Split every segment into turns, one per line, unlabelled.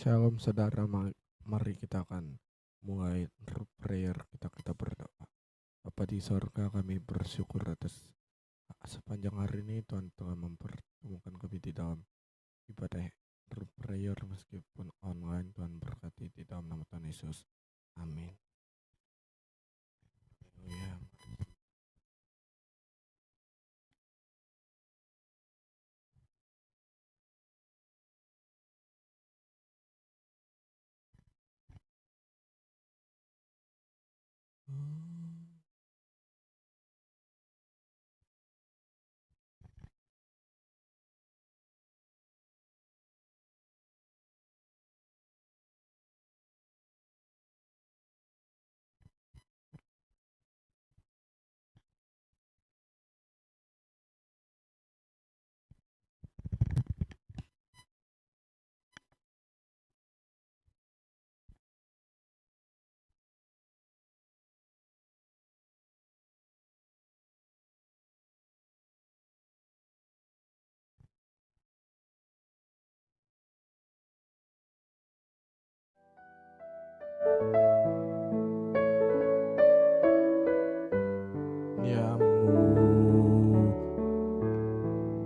Shalom saudara, mari kita akan mulai prayer, kita berdoa. Bapa di sorga, kami bersyukur atas sepanjang hari ini Tuhan telah mempertemukan kami di dalam ibadah prayer meskipun online. Tuhan berkati di dalam nama Tuhan Yesus. Amin. Haleluya.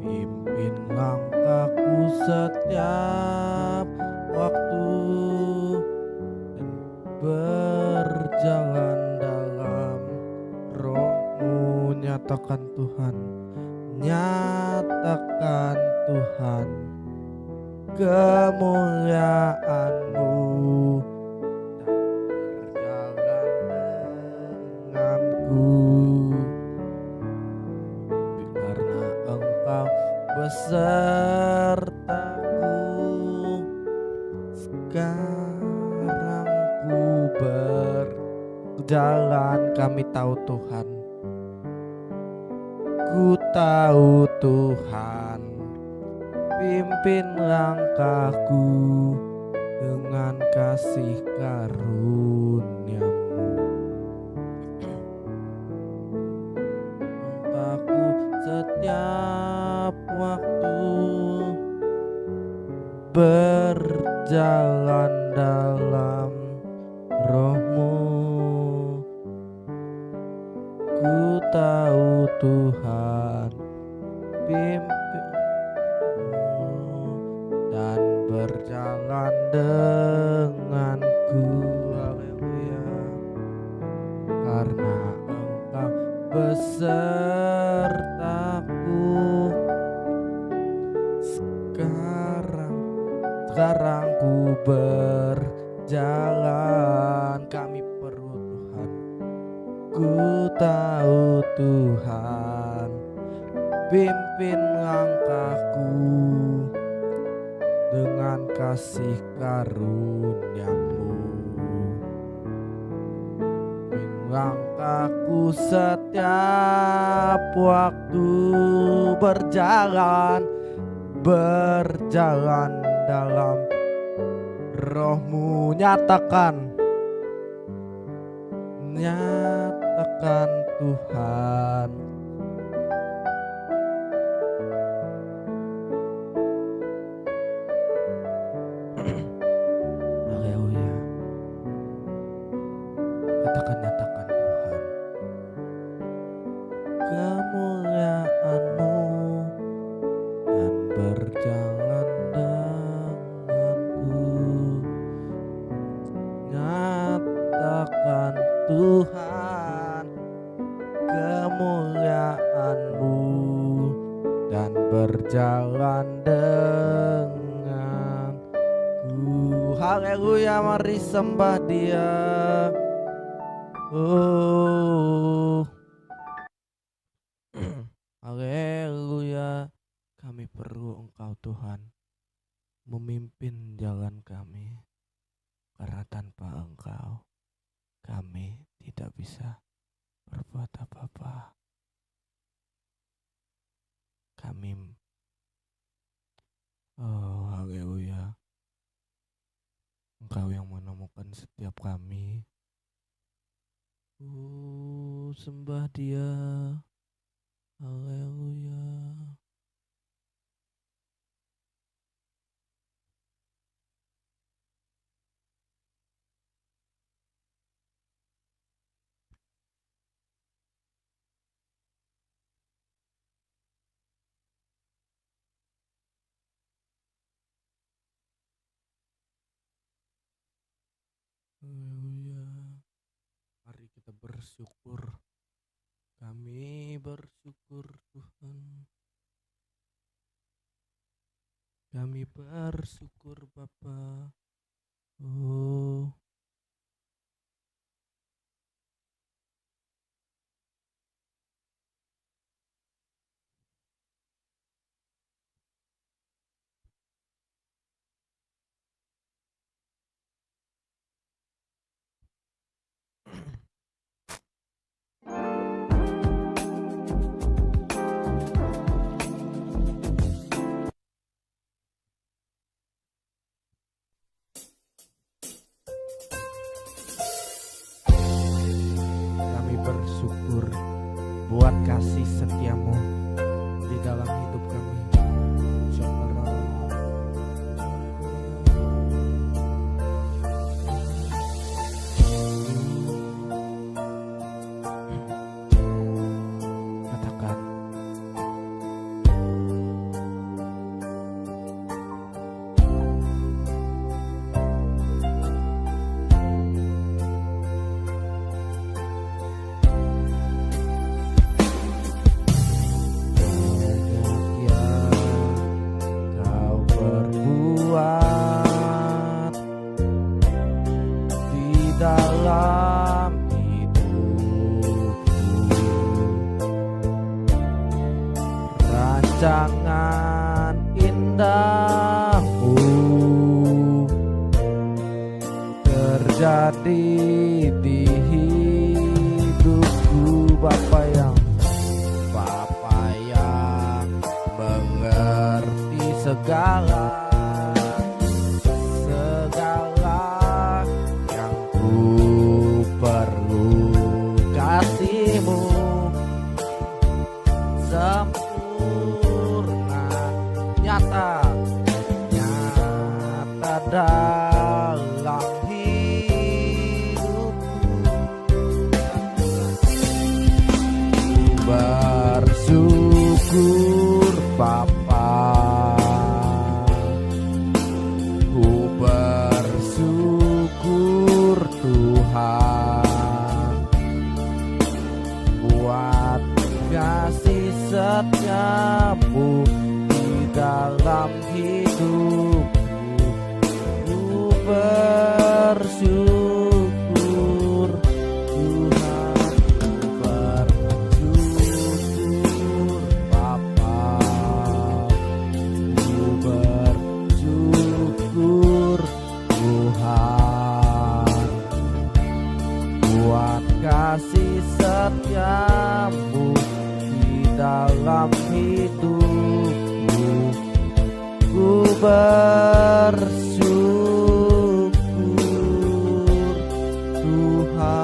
Pimpin langkahku setiap waktu dan berjalan dalam Roh-Mu. Nyatakan Tuhan, nyatakan Tuhan kemuliaan-Mu dan berjalan denganku, karena Engkau besertaku. Sekarang ku berjalan, kami tahu Tuhan, ku tahu Tuhan, pimpin langkahku dengan kasih karunia-Mu. Langkahku setiap waktu berjalan dalam Roh-Mu. Ku tahu Tuhan, pimpin dan berjalan denganku. Haleluya. Karena Engkau besertaku. Sekarang ku berjalan, kami perlu Tuhan. Ku tahu Tuhan, pimpin langkahku dengan kasih karunia-Mu. Pimpin langkahku setiap waktu berjalan dalam Roh-Mu. Nyatakan Tuhan, haleluya. Katakan, nyatakan Tuhan kemuliaan-Mu dan berjalan denganku. Nyatakan Tuhan kemuliaan-Mu dan berjalan denganku. Haleluya, mari sembah Dia. Haleluya. Kami perlu Engkau Tuhan, memimpin jalan kami, karena tanpa Engkau kami tidak bisa berbuat apa-apa. Kami haleluya, Engkau yang menemukan setiap kami. Sembah Dia. Haleluya. Haleluya. Mari kita bersyukur. Kami bersyukur Tuhan. Kami bersyukur Bapa. Oh, kami bersyukur buat kasih setiamu di dalam hidup kami. Katakan, kau berbuat di dalam hidupku, rancangan indahmu terjadi di hidupku. Bapa yang mengerti segala yang ku perlu, kasih-Mu sempurna, nyata dalam hidupku. Bersyukur Bapa, ku bersyukur Tuhan buat kasih setiamu di dalam hidupku. Ku bersyukur Tuhan, ku bersyukur Bapa, ku bersyukur Tuhan buat kasih setiamu di dalam hidupku. Ku bersyukur Tuhan.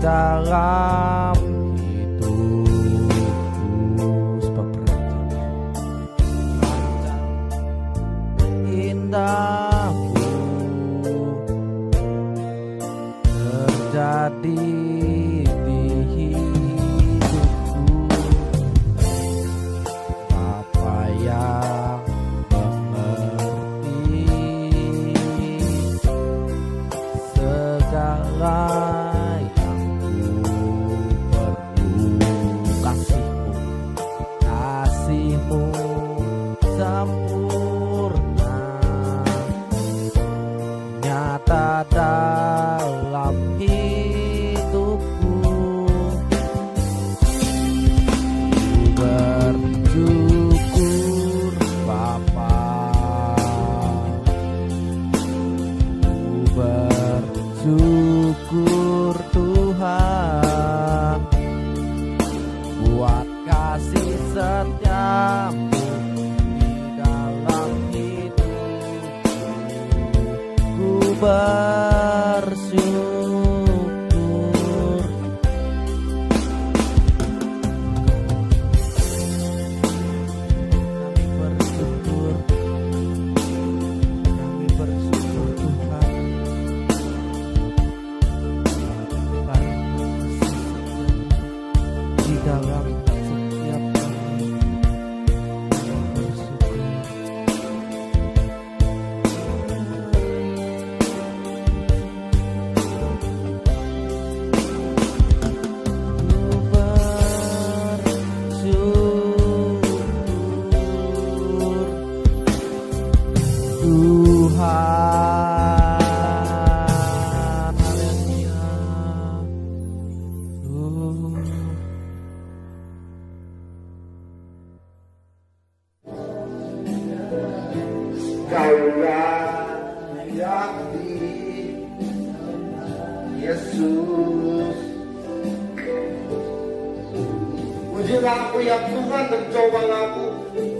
Dalam hidupku, sebab rancangan indahmu terjadi di hidupku. Bapa yang mengerti segala kasih-Mu sempurna, bersyukur. Kami bersyukur Tuhan, karena di dalam setiap kami bersyukur. Tuhan, haleluya.
Kaulah yakni Yesus. Pujilah aku ya Tuhan, dan cobalah aku,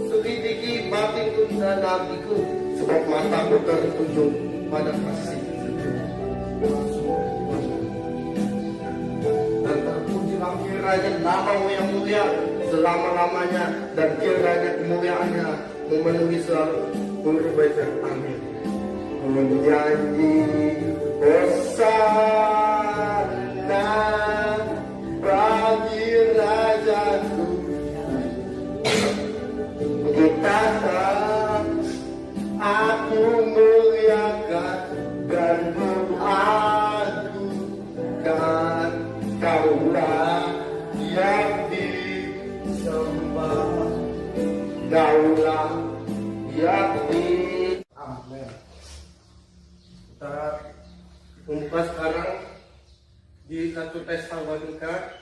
selidiki batinku dan hatiku, sebab mataku tertuju pada kasih. Dan terpujilah kiranya nama-Mu yang mulia selama-lamanya, dan kiranya kemuliaannya memenuhi seluruh bait. Amin. Menyanyi Hosana bagi Rajaku, kita aku muliakan dan mengadukan, Kaulah yang disembah, Kaulah yang Amin. Kita membuka sekarang di 1 Tesalonika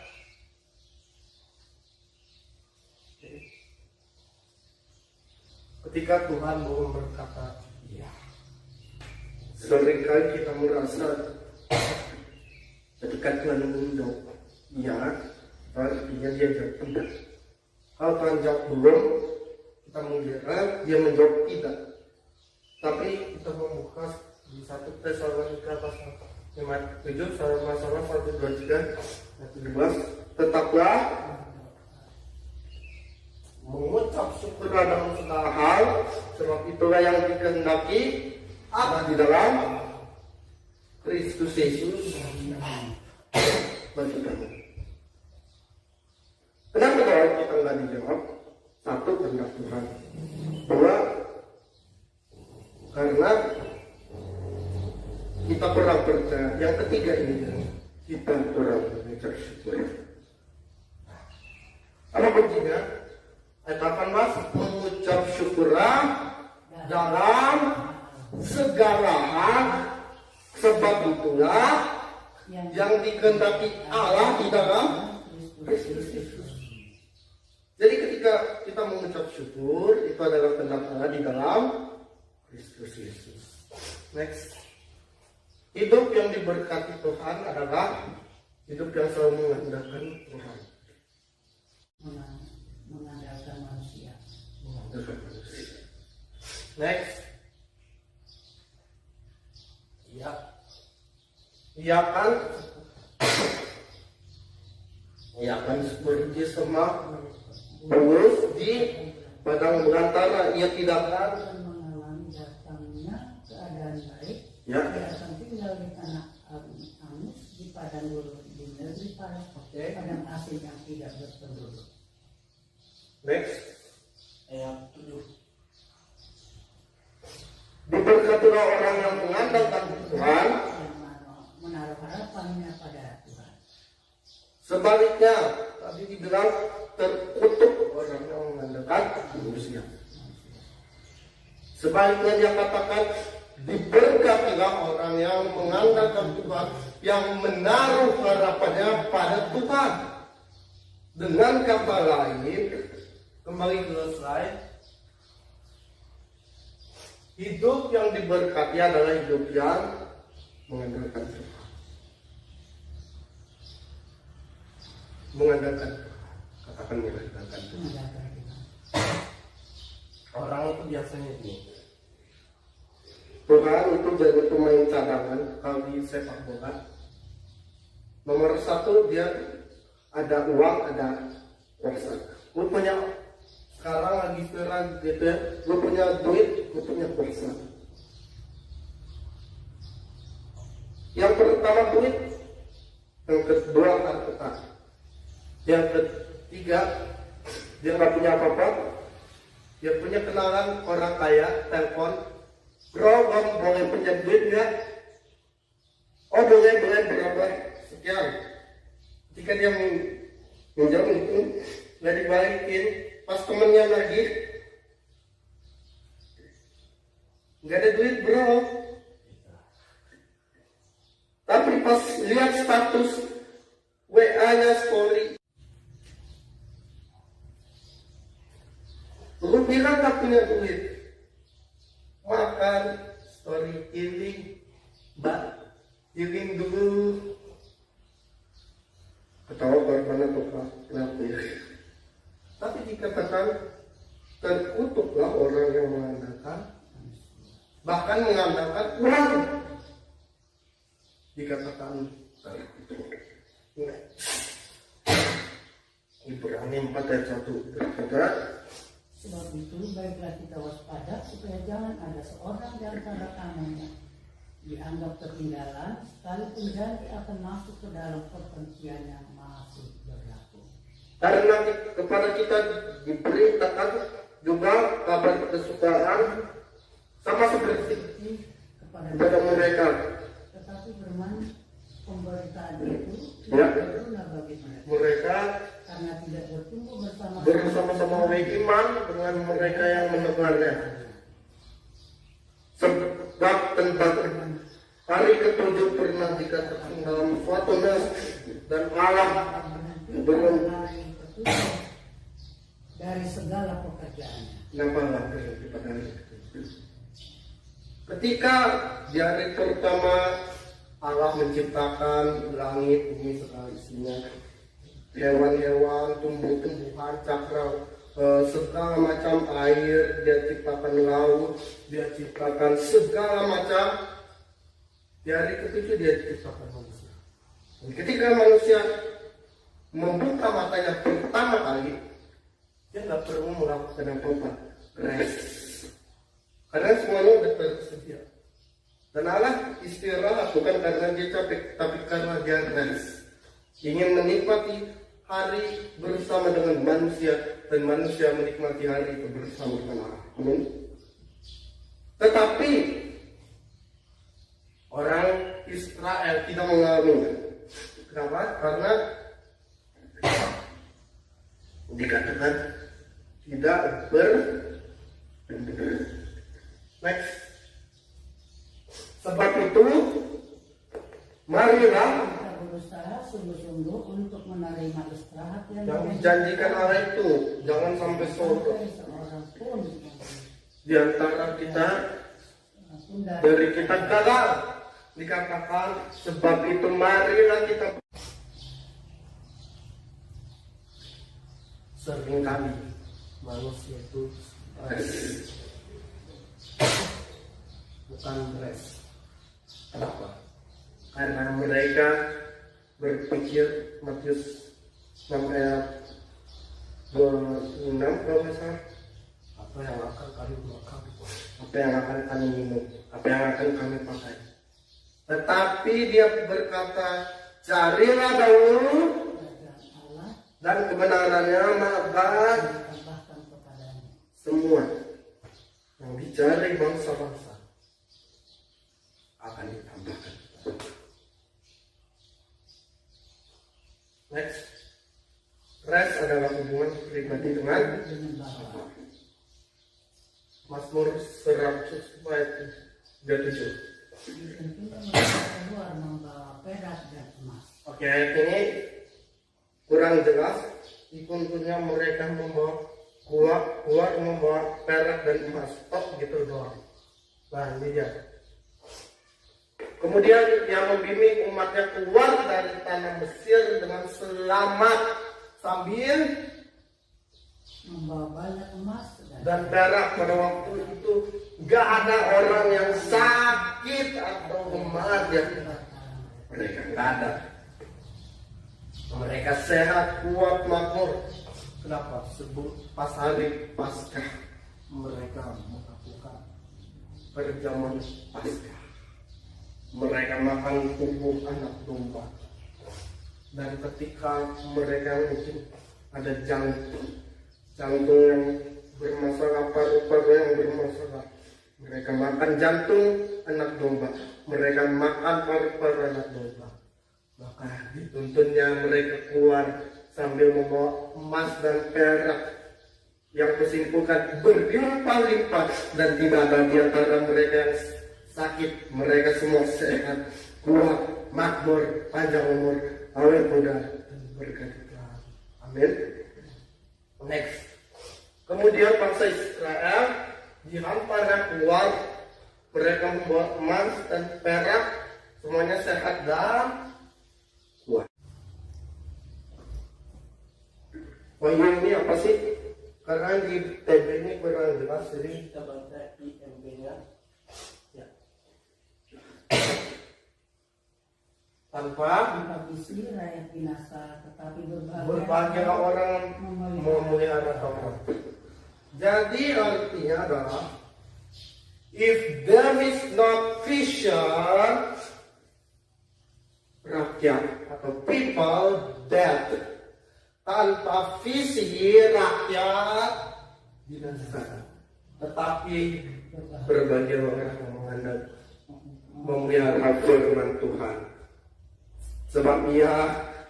ketika Tuhan mau berkata, ya. Seringkali kita merasa ketika Tuhan menjawab ya, artinya dia jawab tidak. Kalau Tuhan jawab belum, kita mengira dia menjawab tidak. Tapi kita membuka di 1 Tesalonika pasal 5:7, masalah 1:23, tetaplah mengucap syukur dalam segala hal, sebab itulah yang dikehendaki Allah di dalam Kristus Yesus bagi kamu. Kenapa doa kita nggak dijawab? Satu, kehendak Tuhan. Dua, karena kita kurang percaya. Yang ketiga ini, kita kurang mengucap syukur. Apa kuncinya? Ayat 18, mengucap syukurlah dalam segala hal, sebab itulah yang dikehendaki Allah di dalam Kristus Yesus. Jadi ketika kita mengucap syukur, itu adalah kehendak Allah di dalam Kristus Yesus. Next. Hidup yang diberkati Tuhan adalah hidup yang selalu mengandalkan Tuhan.
Mengandalkan manusia.
Next. Iya. Iya kan? Iya kan, seperti sama Paulus di padang belantara, ia tidak akan
Mengalami datangnya keadaan baik.
ya.
Dia akan tinggal di tanah Angus, di padang gurun, di negeri padang asing yang tidak berpenduduk.
Next. Ayat 7. Diberkatilah orang yang mengandalkan Tuhan,
Yang menaruh harapannya pada Tuhan.
sebaliknya tadi dibilang terkutuk orang yang mengandalkan manusia. Sebaliknya dia katakan diberkatilah orang yang mengandalkan Tuhan, yang menaruh harapannya pada Tuhan. Dengan kata lain, kembali ke slide, hidup yang diberkati adalah hidup yang mengandalkan Tuhan. Mengandalkan, katakan mengandalkan Tuhan.
Mengandalkan Tuhan.
Orang itu biasanya ini Tuhan itu jadi pemain cadangan kalau di sepak bola. Nomor satu dia ada uang, ada kuasa. Lu punya sekarang lagi viral gitu ya, lu punya duit, lu punya kuasa. Yang pertama duit, yang kedua harta, yang ketiga dia nggak punya apa-apa, dia punya kenalan orang kaya, telepon, bro, boleh punya duit nggak? Oh boleh berapa sekian. Jika dia minjam itu nggak dibalikin, pas temennya lagi nggak ada duit bro. Tapi pas lihat status WA-nya story, lu bilang gak punya duit, makan story healing, healing dulu. Ketawa korban atau pelaku ya. Tapi dikatakan terkutuklah orang yang mengandalkan, bahkan mengandalkan uang. Dikatakan terkutuk. Ibrani 4 ayat 1 berkata,
Sebab itu baiklah kita waspada supaya jangan ada seorang di antara kamu yang dianggap ketinggalan, sekalipun janji akan masuk ke dalam perhentian yang masih berlaku.
Karena kepada kita diberitakan juga kabar kesukaan sama seperti kepada mereka.
Tetapi firman pemberitaan itu
Ya.
tidak berguna bagi mereka.
Mereka
Karena tidak bertumbuh
bersama-sama iman dengan mereka yang mendengarnya. Sebab tentang hari ketujuh pernah dikatakan dalam suatu nas dan alam belum
hari ketujuh dari segala pekerjaannya.
nampak berhenti pada hari ketujuh. Ketika di hari pertama Allah menciptakan langit, bumi segala isinya, hewan-hewan, tumbuh-tumbuhan, cakra, segala macam air, dia ciptakan laut, dia ciptakan segala macam. Di hari ketujuh dia ciptakan manusia. Dan ketika manusia membuka matanya pertama kali, dia nggak perlu melakukan apa-apa, rest. Karena semuanya sudah tersedia. Dan Allah istirahat bukan karena dia capek, tapi karena dia rest. Ingin menikmati hari bersama dengan manusia, dan manusia menikmati hari itu bersama dengan Allah. Amin. Tetapi orang Israel tidak mengalami. Kenapa? Karena dikatakan tidak next. Sebab itu marilah
Kita berusaha sungguh-sungguh untuk menerima istirahat
yang dijanjikan Allah itu, jangan sampai sore.
Seorang pun
Di antara kita dari kita gagal, dikatakan sebab itu marilah kita. Seringkali manusia itu rest, bukan rest. Kenapa? Karena mereka berpikir Matius 6 ayat 26 kalau nggak salah, apa yang akan kami makan, apa yang akan kami minum, apa yang akan kami pakai. Tetapi dia berkata, carilah dahulu dan kebenarannya, maka
ditambahkan kepadanya.
semua yang dicari bangsa-bangsa akan ditambahkan. Next, rest adalah hubungan pribadi dengan
Bapa.
Mazmur 100 ayat 37.
Ditentukan mereka keluar membawa perak dan emas.
Oke, ayat ini kurang jelas. Dituntutnya mereka keluar membawa perak dan emas. Stop gitu doang. Nah, ini dia. Kemudian yang membimbing umatnya keluar dari tanah Mesir dengan selamat sambil
membawa banyak emas
dan perak. Pada waktu itu gak ada orang yang sehatnya? Mereka nggak ada. Mereka sehat, kuat, makmur. Kenapa? Sebut pas hari Paskah mereka melakukan perjamuan Paskah. Mereka makan tubuh anak domba. Dan ketika mereka mungkin ada jantung yang bermasalah, paru-paru yang bermasalah, mereka makan jantung anak domba. Mereka makan paru-paru anak domba. Maka dituntunnya mereka keluar sambil membawa emas dan perak yang kusimpulkan berlimpah-limpah, dan tidak ada di antara mereka yang sakit. Mereka semua sehat, kuat, makmur, panjang umur, awet muda, dan berkati Tuhan. Amin. Next. Kemudian bangsa Israel dihantarkan keluar. Mereka membawa emas dan perak, semuanya sehat dan kuat. Wahyu ini apa sih? Karena di TB ini kurang jelas, jadi kita baca IMB-nya. Ya. Tanpa
Habisi rakyat binasa, tetapi
berbagai orang memelihara Taurat. Jadi artinya adalah, if there is not vision, rakyat atau people dead. Tanpa visi, rakyat binasa. Tetapi berbagai orang yang mengandalkan memelihara firman Tuhan, sebab ia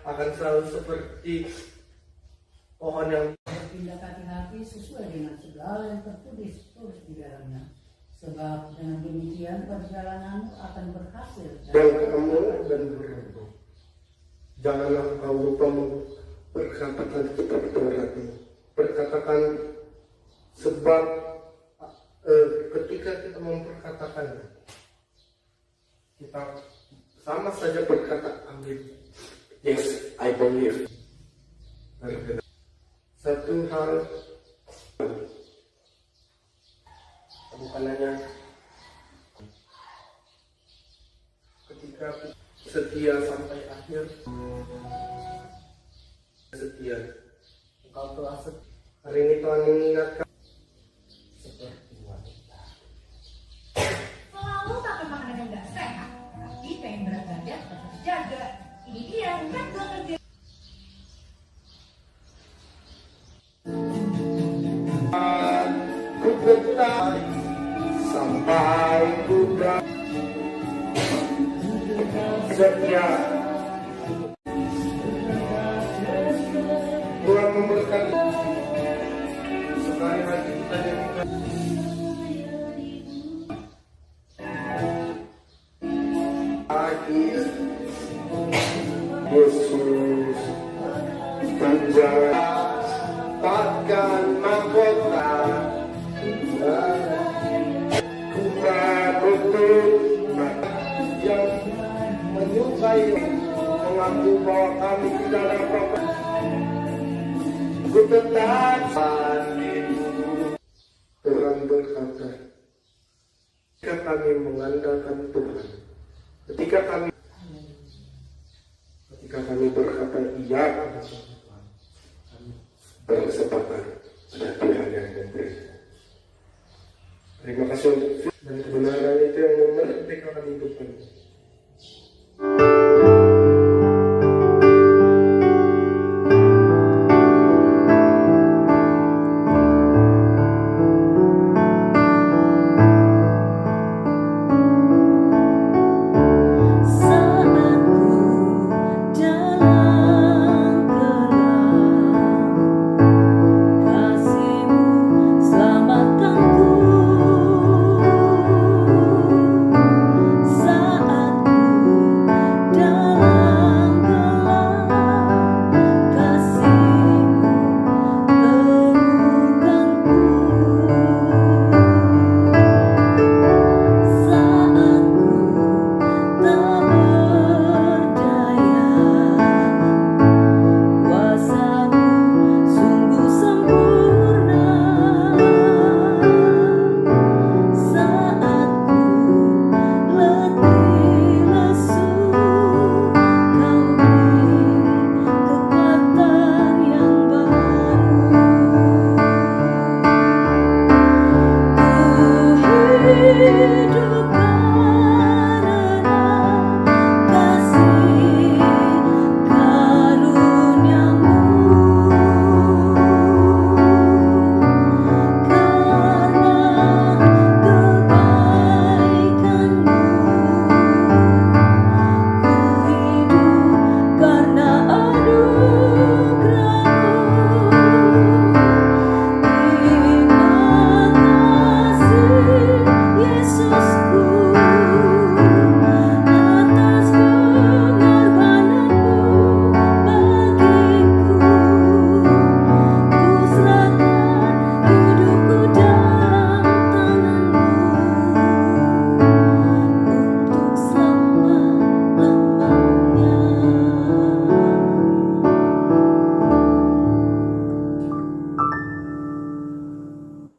akan selalu seperti pohon yang
berpindah hati sesuai dengan segala yang tertulis di dalamnya. Sebab dengan demikian perjalananmu akan berhasil
dan kamu dan beruntung. Janganlah kau lupa perkatakan kitab Taurat ini. Perkatakan, sebab ketika kita memperkatakan, kita sama saja berkata amin. Yes, I believe. Satu hal, bukan hanya ketika setia sampai akhir, setia. Engkau telah setia. Hari ini Tuhan mengingatkan seperti wanita.
Selalu makan makanan yang nggak sehat, tapi pengen berat badan tetap dijaga. Ini dia bukan gue kerja.
Ku betah sampai ku setia. Tuhan memberkati sekali lagi kita nyanyikan. Yesus penjara takkan mahkota, kita butuh yang menyukai, mengaku bahwa kami tidak dapat. Ku tetap Tuhan berkata, ketika kami mengandalkan Tuhan, ketika kami berkata iya pada Tuhan, kami berkesempatan pada Tuhan yang memberi. Terima kasih untuk dan kebenaran itu yang memerdekakan hidup kami.